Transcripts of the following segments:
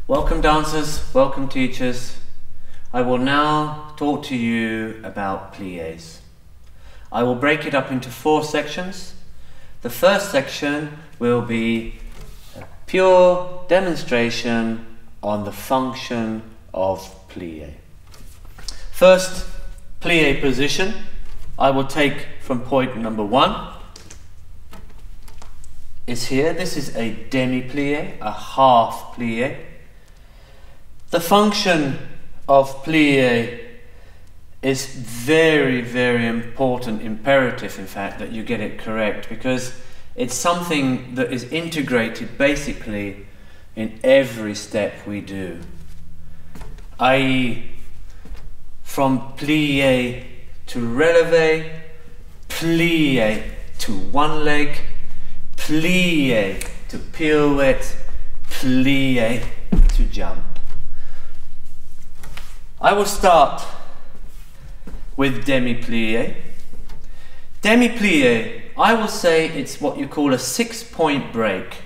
Welcome dancers, welcome teachers. I will now talk to you about plies. I will break it up into 4 sections. The first section will be a pure demonstration on the function of plie. First, plie position. I will take from point number 1. Is here. This is a demi-plie, a half plie. The function of plie is very, very important, imperative in fact, that you get it correct, because it's something that is integrated basically in every step we do. I.e., from plie to releve, plie to one leg, plie to pirouette, plie to jump. I will start with demi-plie. Demi-plie, I will say it's what you call a 6-point break.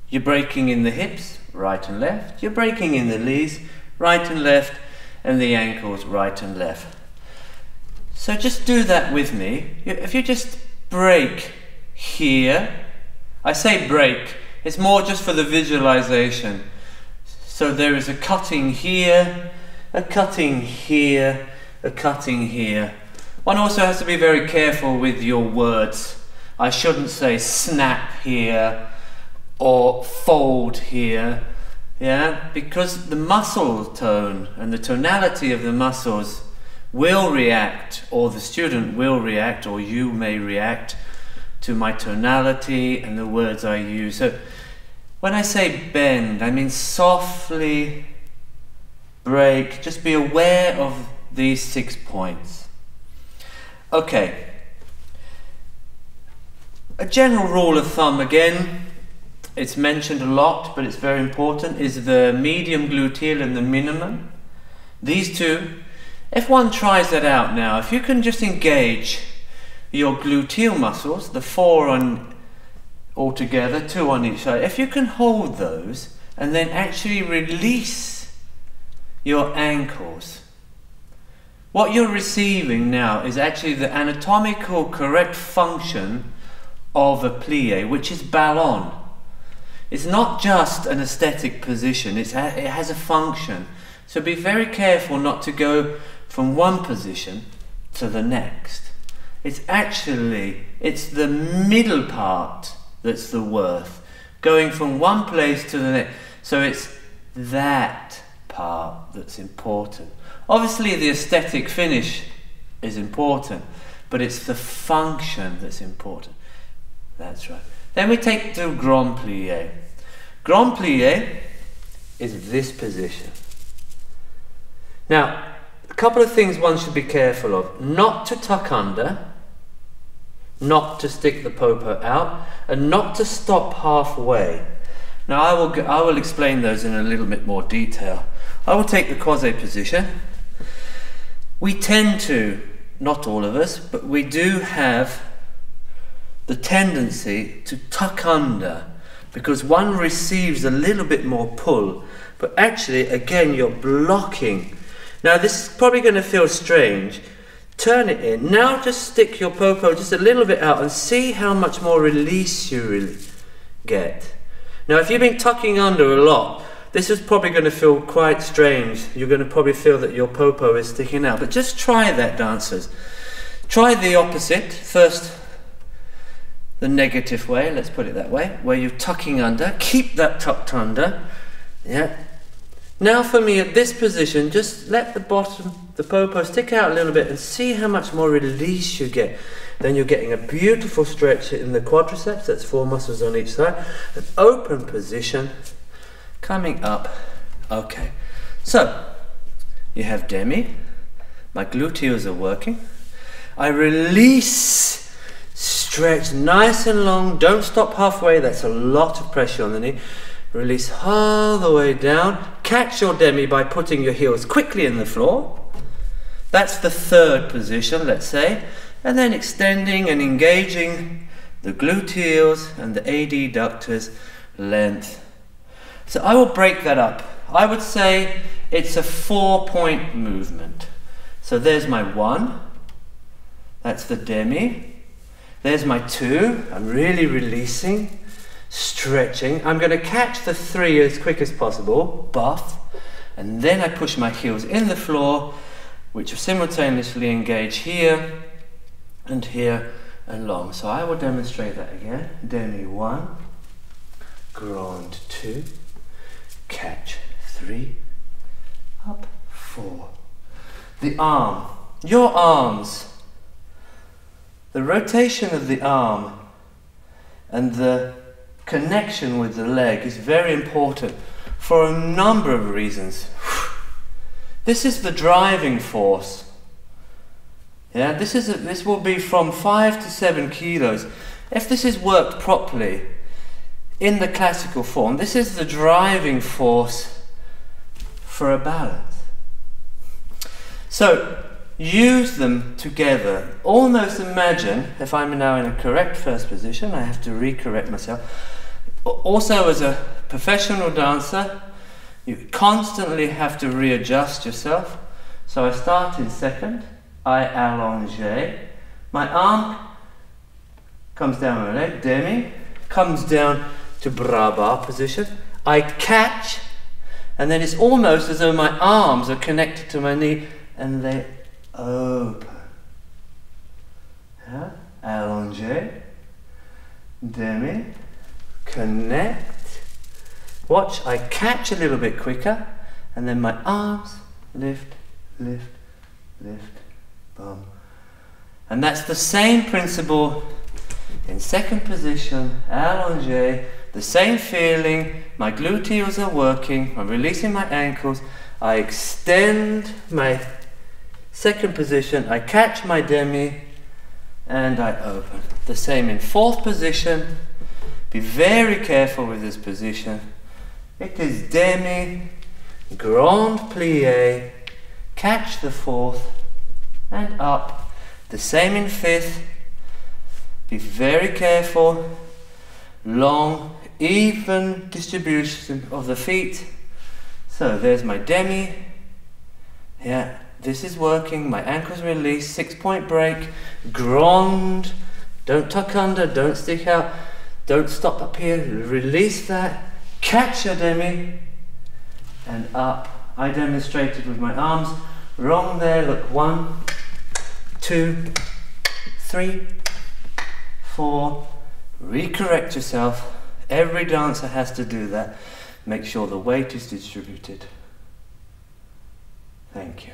You're breaking in the hips, right and left. You're breaking in the knees, right and left, and the ankles, right and left. So just do that with me. If you just break here, I say break, it's more just for the visualization. So there is a cutting here, a cutting here, a cutting here. One also has to be very careful with your words. I shouldn't say snap here or fold here, yeah, because the muscle tone and the tonality of the muscles will react, or the student will react, or you may react to my tonality and the words I use. So when I say bend, I mean softly break. Just be aware of these 6 points. Okay. A general rule of thumb, again, it's mentioned a lot, but it's very important, is the medium gluteal and the minimum. These two, if one tries that out now, if you can just engage your gluteal muscles, the 4 on altogether, 2 on each side, if you can hold those and then actually release your ankles, what you're receiving now is actually the anatomical correct function of a plie, which is ballon. It's not just an aesthetic position, it has a function. So be very careful not to go from one position to the next. It's the middle part that's the worth. Going from one place to the next. So it's that part that's important. Obviously the aesthetic finish is important, but it's the function that's important. That's right. Then we take the grand plie. Grand plie is this position. Now, a couple of things one should be careful of. Not to tuck under, not to stick the popo out, and not to stop halfway. Now I will explain those in a little bit more detail. I will take the croisé position. We tend to, not all of us, but we do have the tendency to tuck under because one receives a little bit more pull, but actually again you're blocking. Now this is probably going to feel strange. Turn it in. Now just stick your popo just a little bit out and see how much more release you really get. Now if you've been tucking under a lot, this is probably going to feel quite strange. You're going to probably feel that your popo is sticking out. But just try that, dancers. Try the opposite. First, the negative way, let's put it that way, where you're tucking under. Keep that tucked under. Yeah. Now for me, at this position, just let the bottom, the popo stick out a little bit and see how much more release you get. Then you're getting a beautiful stretch in the quadriceps. That's 4 muscles on each side. An open position. Coming up. Okay, so you have demi, my gluteals are working, I release, stretch nice and long, don't stop halfway, that's a lot of pressure on the knee, release all the way down, catch your demi by putting your heels quickly in the floor, that's the 3rd position, let's say, and then extending and engaging the gluteals and the adductors, length. So I will break that up. I would say it's a 4-point movement. So there's my 1, that's the demi. There's my 2, I'm really releasing, stretching. I'm going to catch the 3 as quick as possible, buff, and then I push my heels in the floor, which will simultaneously engage here and here and long. So I will demonstrate that again. Demi 1, grand 2, catch 3, up 4. The arm, your arms, the rotation of the arm and the connection with the leg is very important for a number of reasons. This is the driving force. Yeah, this will be from 5 to 7 kilos. If this is worked properly in the classical form, this is the driving force for a balance. So use them together. Almost imagine, if I'm now in a correct first position, I have to re-correct myself. Also, as a professional dancer, you constantly have to readjust yourself. So I start in second, I allonge, my arm comes down my leg, demi, comes down to bras bas position, I catch, and then it's almost as though my arms are connected to my knee and they open. Yeah? Allonge, demi, connect. Watch, I catch a little bit quicker, and then my arms lift, lift, lift, boom. And that's the same principle in second position, allonge, the same feeling, my gluteals are working, I'm releasing my ankles, I extend my second position, I catch my demi, and I open. The same in fourth position. Be very careful with this position. It is demi, grand plie, catch the fourth, and up. The same in fifth. Be very careful. Long, even distribution of the feet. So there's my demi. Yeah, this is working. My ankles release, 6-point break, grand. Don't tuck under, don't stick out, don't stop up here. Release that, catch your demi, and up. I demonstrated with my arms. Wrong there, look, 1, 2, 3, 4. Recorrect yourself. Every dancer has to do that. Make sure the weight is distributed. Thank you.